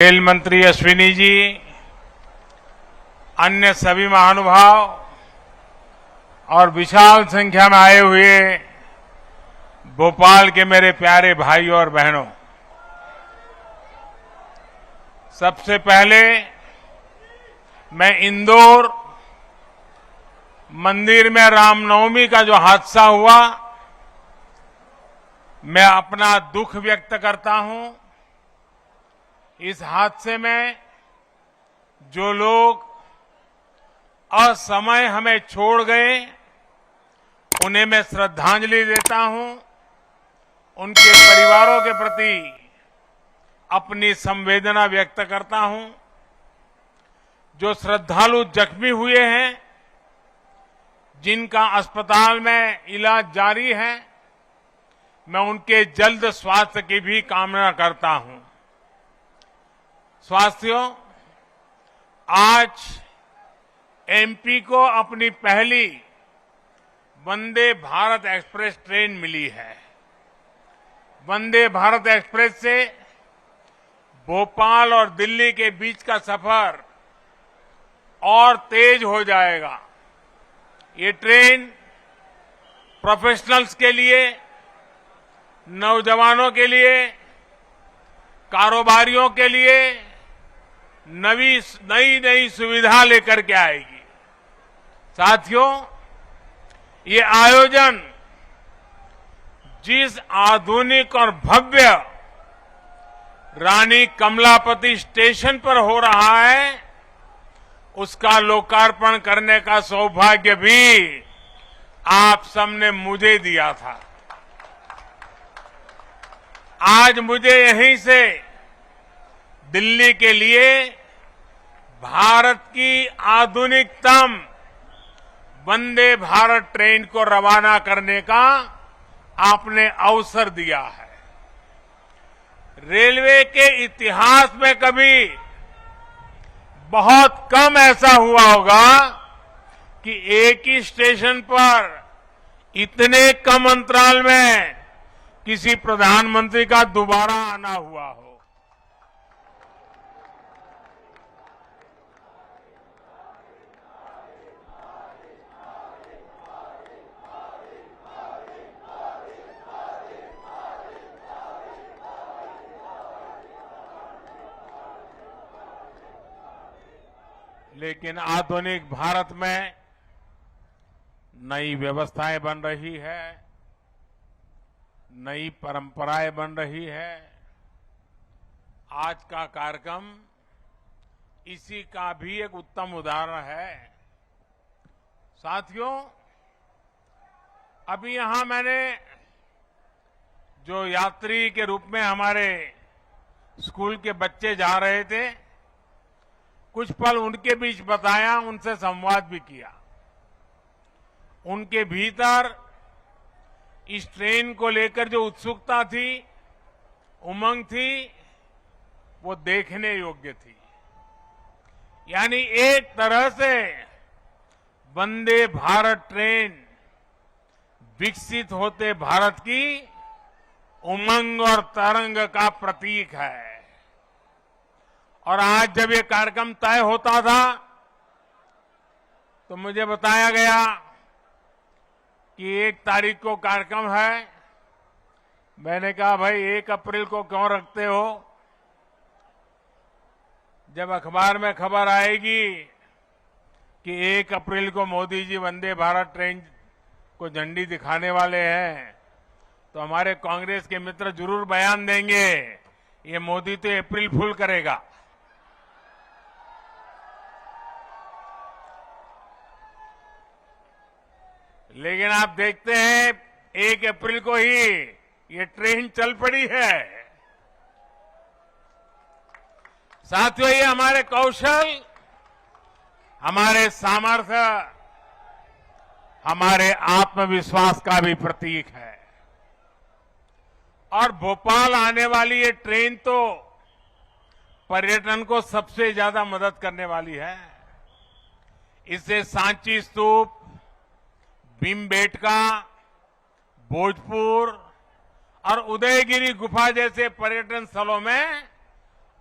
Rail मंत्री अश्विनी जी, अन्य सभी महानुभाव और विशाल संख्या में आए हुए भोपाल के मेरे प्यारे भाइयों और बहनों, सबसे पहले मैं इंदौर मंदिर में रामनवमी का जो हादसा हुआ, मैं अपना दुख व्यक्त करता हूं। इस हादसे में जो लोग असमय हमें छोड़ गए, उन्हें मैं श्रद्धांजलि देता हूं। उनके परिवारों के प्रति अपनी संवेदना व्यक्त करता हूं। जो श्रद्धालु जख्मी हुए हैं, जिनका अस्पताल में इलाज जारी है, मैं उनके जल्द स्वास्थ्य की भी कामना करता हूं। साथियों, आज एमपी को अपनी पहली वंदे भारत एक्सप्रेस ट्रेन मिली है। वंदे भारत एक्सप्रेस से भोपाल और दिल्ली के बीच का सफर और तेज हो जाएगा। ये ट्रेन प्रोफेशनल्स के लिए, नौजवानों के लिए, कारोबारियों के लिए नई सुविधा लेकर के आएगी। साथियों, ये आयोजन जिस आधुनिक और भव्य रानी कमलापति स्टेशन पर हो रहा है, उसका लोकार्पण करने का सौभाग्य भी आप सबने मुझे दिया था। आज मुझे यहीं से दिल्ली के लिए भारत की आधुनिकतम वंदे भारत ट्रेन को रवाना करने का आपने अवसर दिया है। रेलवे के इतिहास में कभी बहुत कम ऐसा हुआ होगा कि एक ही स्टेशन पर इतने कम अंतराल में किसी प्रधानमंत्री का दोबारा आना हुआ हो। लेकिन आधुनिक भारत में नई व्यवस्थाएं बन रही है, नई परंपराएं बन रही है। आज का कार्यक्रम इसी का भी एक उत्तम उदाहरण है। साथियों, अभी यहां मैंने जो यात्री के रूप में हमारे स्कूल के बच्चे जा रहे थे, कुछ पल उनके बीच बताया, उनसे संवाद भी किया। उनके भीतर इस ट्रेन को लेकर जो उत्सुकता थी, उमंग थी, वो देखने योग्य थी। यानी एक तरह से वंदे भारत ट्रेन विकसित होते भारत की उमंग और तरंग का प्रतीक है। और आज जब ये कार्यक्रम तय होता था, तो मुझे बताया गया कि 1 तारीख को कार्यक्रम है। मैंने कहा, भाई 1 अप्रैल को क्यों रखते हो? जब अखबार में खबर आएगी कि 1 अप्रैल को मोदी जी वंदे भारत ट्रेन को झंडी दिखाने वाले हैं, तो हमारे कांग्रेस के मित्र जरूर बयान देंगे, ये मोदी तो अप्रैल फूल करेगा। लेकिन आप देखते हैं 1 अप्रैल को ही ये ट्रेन चल पड़ी है। साथियों, ये हमारे कौशल, हमारे सामर्थ्य, हमारे आत्मविश्वास का भी प्रतीक है। और भोपाल आने वाली ये ट्रेन तो पर्यटन को सबसे ज्यादा मदद करने वाली है। इससे सांची स्तूप, भीमबेटका, भोजपुर और उदयगिरी गुफा जैसे पर्यटन स्थलों में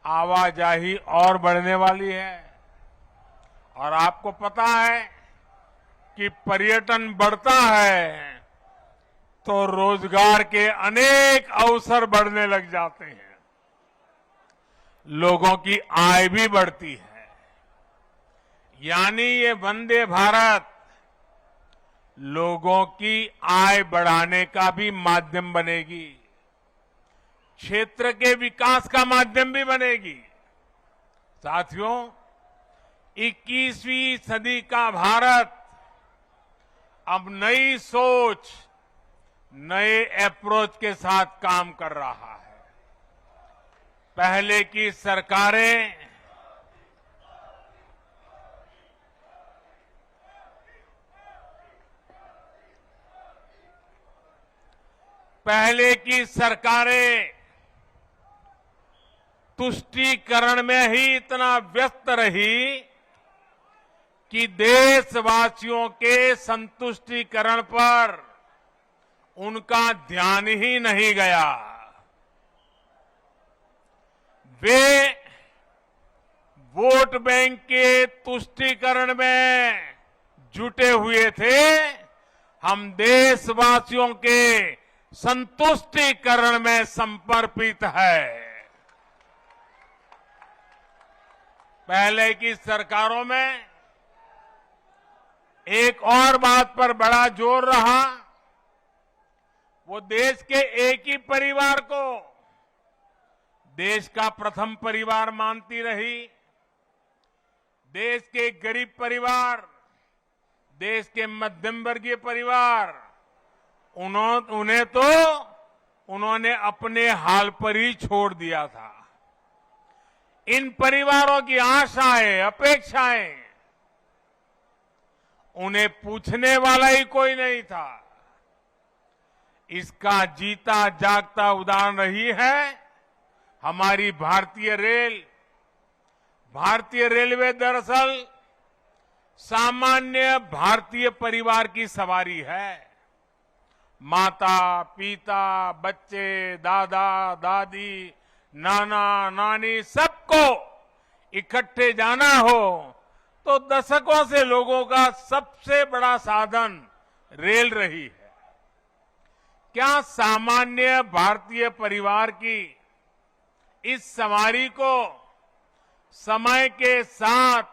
आवाजाही और बढ़ने वाली है। और आपको पता है कि पर्यटन बढ़ता है तो रोजगार के अनेक अवसर बढ़ने लग जाते हैं, लोगों की आय भी बढ़ती है। यानी ये वंदे भारत लोगों की आय बढ़ाने का भी माध्यम बनेगी, क्षेत्र के विकास का माध्यम भी बनेगी। साथियों, 21वीं सदी का भारत अब नई सोच, नए अप्रोच के साथ काम कर रहा है। पहले की सरकारें तुष्टीकरण में ही इतना व्यस्त रही कि देशवासियों के संतुष्टीकरण पर उनका ध्यान ही नहीं गया। वे वोट बैंक के तुष्टीकरण में जुटे हुए थे। हम देशवासियों के संतुष्टीकरण में समर्पित है। पहले की सरकारों में एक और बात पर बड़ा जोर रहा, वो देश के एक ही परिवार को देश का प्रथम परिवार मानती रही। देश के गरीब परिवार, देश के मध्यम वर्गीय परिवार, उन्होंने अपने हाल पर ही छोड़ दिया था। इन परिवारों की आशाएं, अपेक्षाएं, उन्हें पूछने वाला ही कोई नहीं था। इसका जीता जागता उदाहरण रही है हमारी भारतीय रेल। भारतीय रेलवे दरअसल सामान्य भारतीय परिवार की सवारी है। माता, पिता, बच्चे, दादा, दादी, नाना, नानी, सबको इकट्ठे जाना हो तो दशकों से लोगों का सबसे बड़ा साधन रेल रही है। क्या सामान्य भारतीय परिवार की इस सवारी को समय के साथ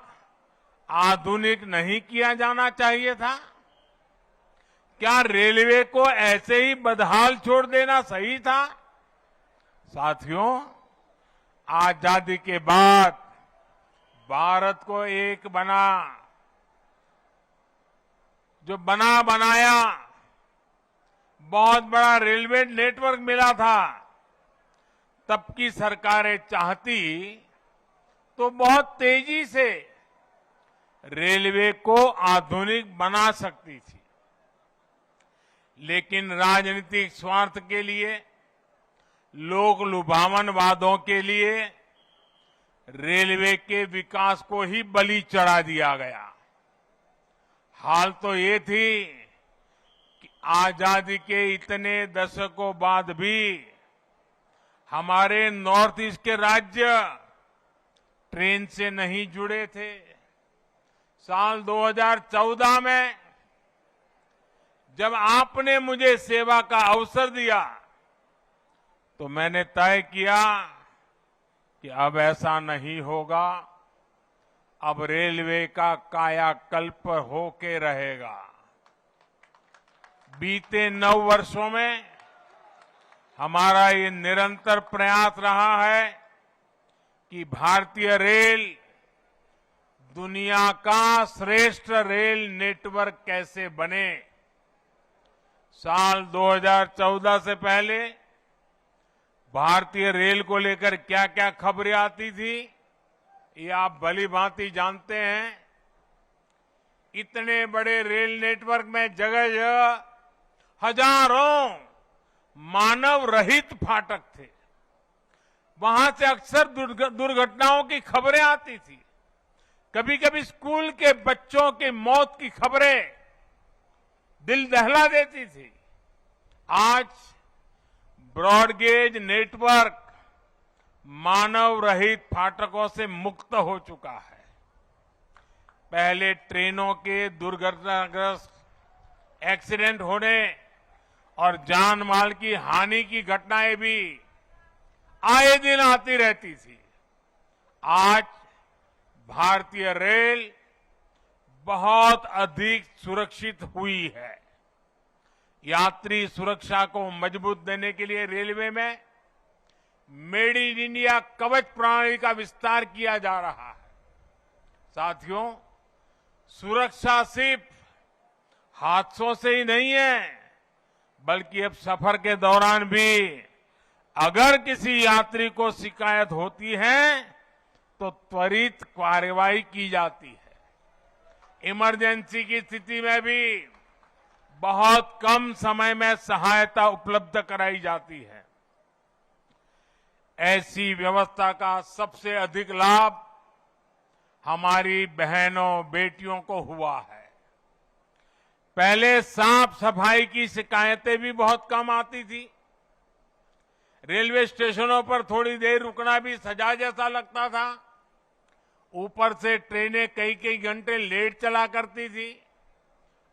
आधुनिक नहीं किया जाना चाहिए था? क्या रेलवे को ऐसे ही बदहाल छोड़ देना सही था? साथियों, आजादी के बाद भारत को एक बनाया बहुत बड़ा रेलवे नेटवर्क मिला था। तब की सरकारें चाहती तो बहुत तेजी से रेलवे को आधुनिक बना सकती थी, लेकिन राजनीतिक स्वार्थ के लिए, लोक लुभावन वादों के लिए रेलवे के विकास को ही बलि चढ़ा दिया गया। हाल तो ये थी कि आजादी के इतने दशकों बाद भी हमारे नॉर्थ ईस्ट के राज्य ट्रेन से नहीं जुड़े थे। साल 2014 में जब आपने मुझे सेवा का अवसर दिया तो मैंने तय किया कि अब ऐसा नहीं होगा। अब रेलवे का कायाकल्प होके रहेगा। बीते 9 वर्षों में हमारा ये निरंतर प्रयास रहा है कि भारतीय रेल दुनिया का श्रेष्ठ रेल नेटवर्क कैसे बने। साल 2014 से पहले भारतीय रेल को लेकर क्या क्या खबरें आती थी, ये आप भली भांति जानते हैं। इतने बड़े रेल नेटवर्क में जगह जगह हजारों मानव रहित फाटक थे। वहां से अक्सर दुर्घटनाओं की खबरें आती थी। कभी कभी स्कूल के बच्चों की मौत की खबरें दिल दहला देती थी। आज ब्रॉडगेज नेटवर्क मानव रहित फाटकों से मुक्त हो चुका है। पहले ट्रेनों के दुर्घटनाग्रस्त एक्सीडेंट होने और जान माल की हानि की घटनाएं भी आए दिन आती रहती थी। आज भारतीय रेल बहुत अधिक सुरक्षित हुई है। यात्री सुरक्षा को मजबूत देने के लिए रेलवे में मेड इन इंडिया कवच प्रणाली का विस्तार किया जा रहा है। साथियों, सुरक्षा सिर्फ हादसों से ही नहीं है, बल्कि अब सफर के दौरान भी अगर किसी यात्री को शिकायत होती है तो त्वरित कार्रवाई की जाती है। इमरजेंसी की स्थिति में भी बहुत कम समय में सहायता उपलब्ध कराई जाती है। ऐसी व्यवस्था का सबसे अधिक लाभ हमारी बहनों बेटियों को हुआ है। पहले साफ सफाई की शिकायतें भी बहुत कम आती थी। रेलवे स्टेशनों पर थोड़ी देर रुकना भी सजा जैसा लगता था। ऊपर से ट्रेनें कई कई घंटे लेट चला करती थी।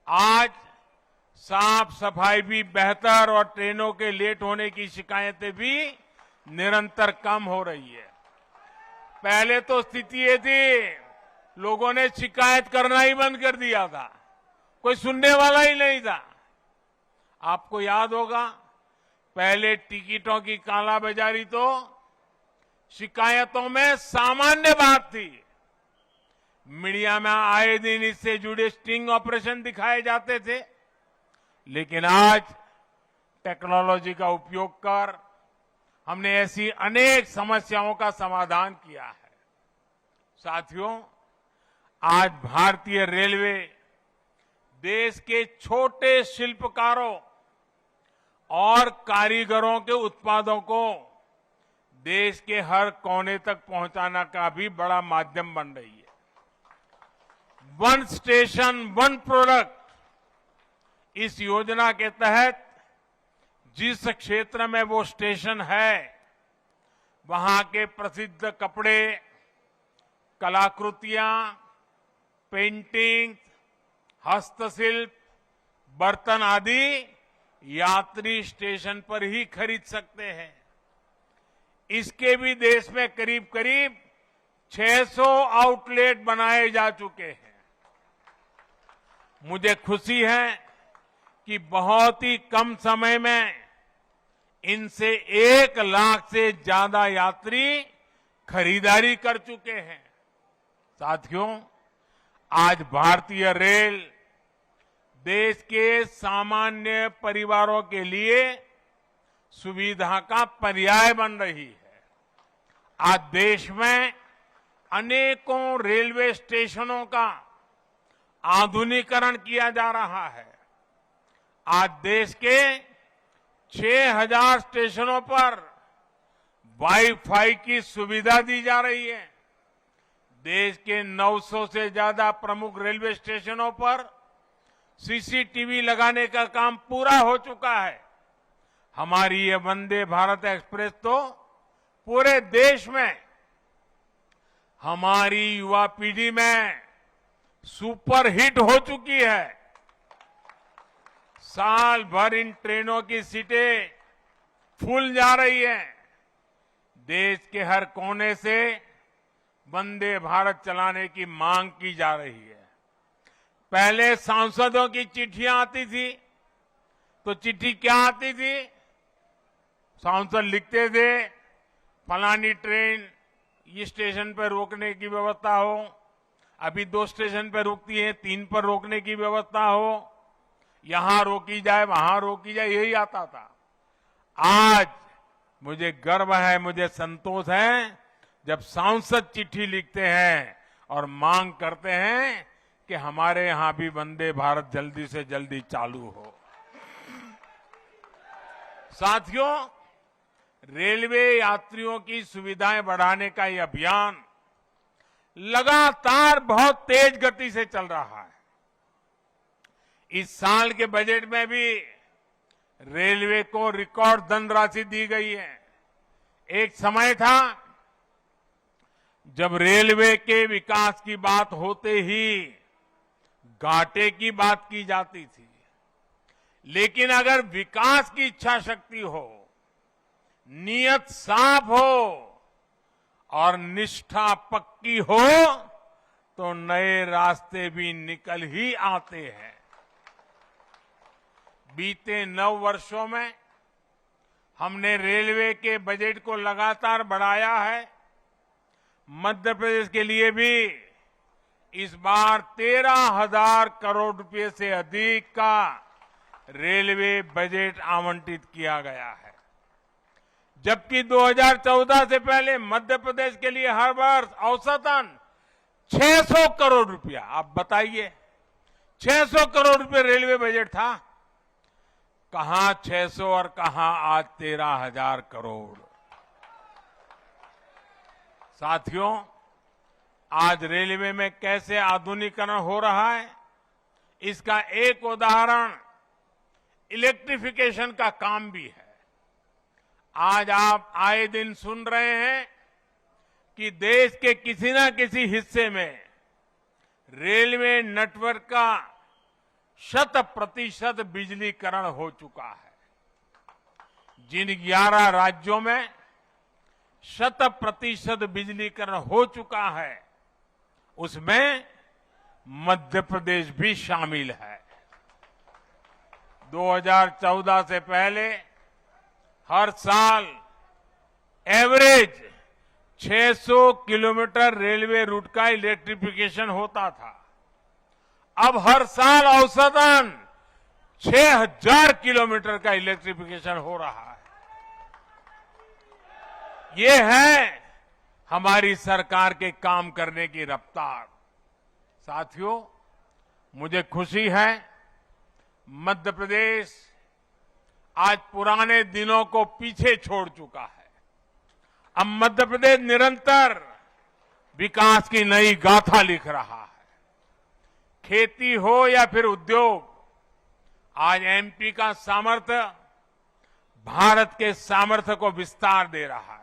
आज साफ सफाई भी बेहतर और ट्रेनों के लेट होने की शिकायतें भी निरंतर कम हो रही है। पहले तो स्थिति ये थी, लोगों ने शिकायत करना ही बंद कर दिया था, कोई सुनने वाला ही नहीं था। आपको याद होगा, पहले टिकटों की कालाबाजारी तो शिकायतों में सामान्य बात थी। मीडिया में आए दिन इससे जुड़े स्टिंग ऑपरेशन दिखाए जाते थे, लेकिन आज टेक्नोलॉजी का उपयोग कर हमने ऐसी अनेक समस्याओं का समाधान किया है। साथियों, आज भारतीय रेलवे देश के छोटे शिल्पकारों और कारीगरों के उत्पादों को देश के हर कोने तक पहुंचाना का भी बड़ा माध्यम बन रही है। वन स्टेशन वन प्रोडक्ट, इस योजना के तहत जिस क्षेत्र में वो स्टेशन है, वहां के प्रसिद्ध कपड़े, कलाकृतियां, पेंटिंग, हस्तशिल्प, बर्तन आदि यात्री स्टेशन पर ही खरीद सकते हैं। इसके भी देश में करीब करीब 600 आउटलेट बनाए जा चुके हैं। मुझे खुशी है कि बहुत ही कम समय में इनसे 1 लाख से ज्यादा यात्री खरीदारी कर चुके हैं। साथियों, आज भारतीय रेल देश के सामान्य परिवारों के लिए सुविधा का पर्याय बन रही है। आज देश में अनेकों रेलवे स्टेशनों का आधुनिकीकरण किया जा रहा है। आज देश के 6000 स्टेशनों पर वाईफाई की सुविधा दी जा रही है। देश के 900 से ज्यादा प्रमुख रेलवे स्टेशनों पर सीसीटीवी लगाने का काम पूरा हो चुका है। हमारी ये वंदे भारत एक्सप्रेस तो पूरे देश में हमारी युवा पीढ़ी में सुपर हिट हो चुकी है। साल भर इन ट्रेनों की सीटें फूल जा रही हैं। देश के हर कोने से वंदे भारत चलाने की मांग की जा रही है। पहले सांसदों की चिट्ठियां आती थी, तो चिट्ठी क्या आती थी? सांसद लिखते थे, फलानी ट्रेन इस स्टेशन पर रोकने की व्यवस्था हो, अभी 2 स्टेशन पर रुकती है, 3 पर रोकने की व्यवस्था हो, यहां रोकी जाए वहां रोकी जाए, यही आता था। आज मुझे गर्व है, मुझे संतोष है जब सांसद चिट्ठी लिखते हैं और मांग करते हैं कि हमारे यहां भी वंदे भारत जल्दी से जल्दी चालू हो। साथियों, रेलवे यात्रियों की सुविधाएं बढ़ाने का यह अभियान लगातार बहुत तेज गति से चल रहा है। इस साल के बजट में भी रेलवे को रिकॉर्ड धनराशि दी गई है। एक समय था जब रेलवे के विकास की बात होते ही घाटे की बात की जाती थी, लेकिन अगर विकास की इच्छा शक्ति हो, नीयत साफ हो और निष्ठा पक्की हो तो नए रास्ते भी निकल ही आते हैं। बीते 9 वर्षों में हमने रेलवे के बजट को लगातार बढ़ाया है। मध्य प्रदेश के लिए भी इस बार 13,000 करोड़ रुपए से अधिक का रेलवे बजट आवंटित किया गया है, जबकि 2014 से पहले मध्य प्रदेश के लिए हर वर्ष औसतन 600 करोड़ रुपया, आप बताइए 600 करोड़ रुपए रेलवे बजट था। कहां 600 और कहां आज 13,000 करोड़। साथियों, आज रेलवे में कैसे आधुनिकीकरण हो रहा है, इसका एक उदाहरण इलेक्ट्रिफिकेशन का काम भी है। आज आप आए दिन सुन रहे हैं कि देश के किसी न किसी हिस्से में रेलवे नेटवर्क का 100% बिजलीकरण हो चुका है। जिन 11 राज्यों में 100% बिजलीकरण हो चुका है, उसमें मध्य प्रदेश भी शामिल है। 2014 से पहले हर साल एवरेज 600 किलोमीटर रेलवे रूट का इलेक्ट्रिफिकेशन होता था। अब हर साल औसतन 6,000 किलोमीटर का इलेक्ट्रिफिकेशन हो रहा है। ये है हमारी सरकार के काम करने की रफ्तार। साथियों, मुझे खुशी है मध्य प्रदेश आज पुराने दिनों को पीछे छोड़ चुका है। अब मध्य प्रदेश निरंतर विकास की नई गाथा लिख रहा है। खेती हो या फिर उद्योग, आज एमपी का सामर्थ्य भारत के सामर्थ्य को विस्तार दे रहा है।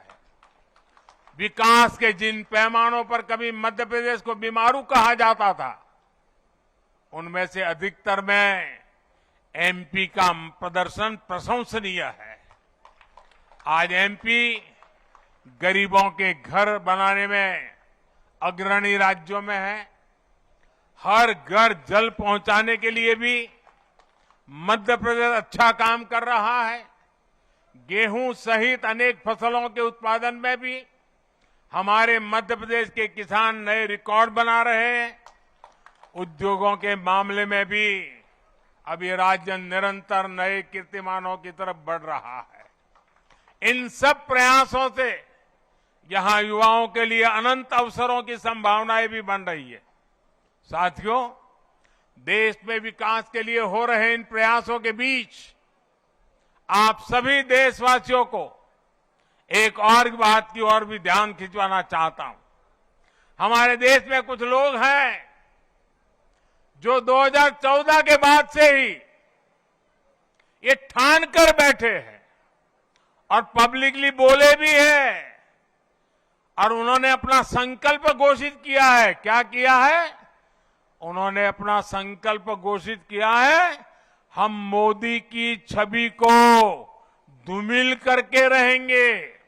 विकास के जिन पैमानों पर कभी मध्य प्रदेश को बीमारू कहा जाता था, उनमें से अधिकतर में एमपी का प्रदर्शन प्रशंसनीय है। आज एमपी गरीबों के घर बनाने में अग्रणी राज्यों में है। हर घर जल पहुंचाने के लिए भी मध्य प्रदेश अच्छा काम कर रहा है। गेहूं सहित अनेक फसलों के उत्पादन में भी हमारे मध्य प्रदेश के किसान नए रिकॉर्ड बना रहे हैं। उद्योगों के मामले में भी अब ये राज्य निरंतर नए कीर्तिमानों की तरफ बढ़ रहा है। इन सब प्रयासों से यहां युवाओं के लिए अनंत अवसरों की संभावनाएं भी बन रही है। साथियों, देश में विकास के लिए हो रहे इन प्रयासों के बीच आप सभी देशवासियों को एक और बात की ओर भी ध्यान खिंचवाना चाहता हूं। हमारे देश में कुछ लोग हैं जो 2014 के बाद से ही ये ठान कर बैठे हैं और पब्लिकली बोले भी हैं, और उन्होंने अपना संकल्प घोषित किया है। क्या किया है? उन्होंने अपना संकल्प घोषित किया है, हम मोदी की छवि को धूमिल करके रहेंगे।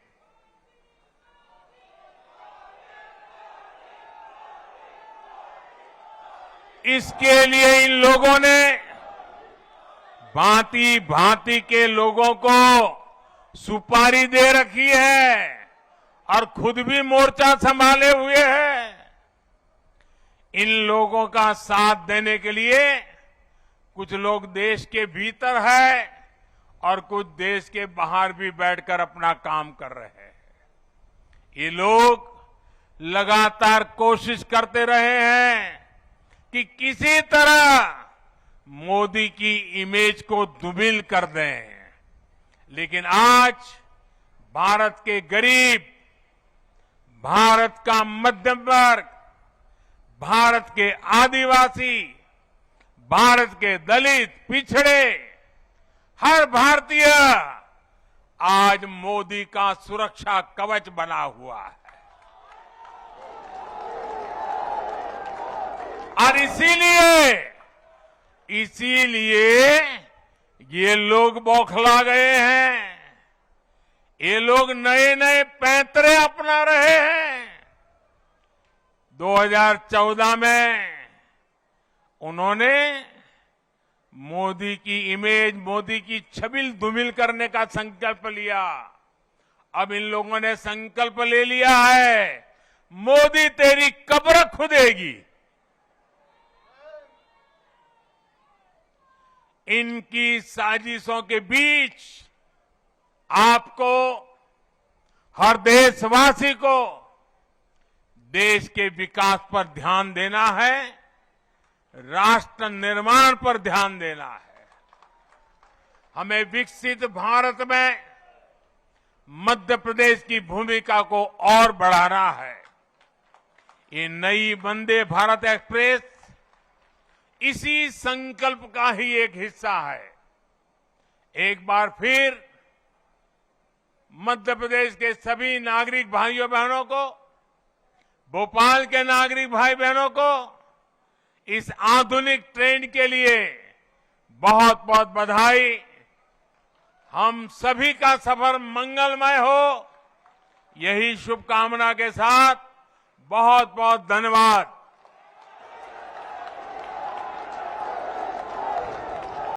इसके लिए इन लोगों ने भांति भांति के लोगों को सुपारी दे रखी है और खुद भी मोर्चा संभाले हुए हैं। इन लोगों का साथ देने के लिए कुछ लोग देश के भीतर है और कुछ देश के बाहर भी बैठकर अपना काम कर रहे हैं। ये लोग लगातार कोशिश करते रहे हैं कि किसी तरह मोदी की इमेज को धूमिल कर दें, लेकिन आज भारत के गरीब, भारत का मध्यम वर्ग, भारत के आदिवासी, भारत के दलित, पिछड़े, हर भारतीय आज मोदी का सुरक्षा कवच बना हुआ है। और इसीलिए ये लोग बौखला गए हैं। ये लोग नए नए पैंतरे अपना रहे हैं। 2014 में उन्होंने मोदी की इमेज, मोदी की छबिल धूमिल करने का संकल्प लिया। अब इन लोगों ने संकल्प ले लिया है, मोदी तेरी कब्र खुदेगी। इनकी साजिशों के बीच आपको, हर देशवासी को देश के विकास पर ध्यान देना है, राष्ट्र निर्माण पर ध्यान देना है। हमें विकसित भारत में मध्य प्रदेश की भूमिका को और बढ़ाना है। ये नई वंदे भारत एक्सप्रेस इसी संकल्प का ही एक हिस्सा है। एक बार फिर मध्य प्रदेश के सभी नागरिक भाइयों बहनों को, भोपाल के नागरिक भाई बहनों को इस आधुनिक ट्रेन के लिए बहुत बहुत बधाई। हम सभी का सफर मंगलमय हो, यही शुभकामना के साथ बहुत बहुत धन्यवाद।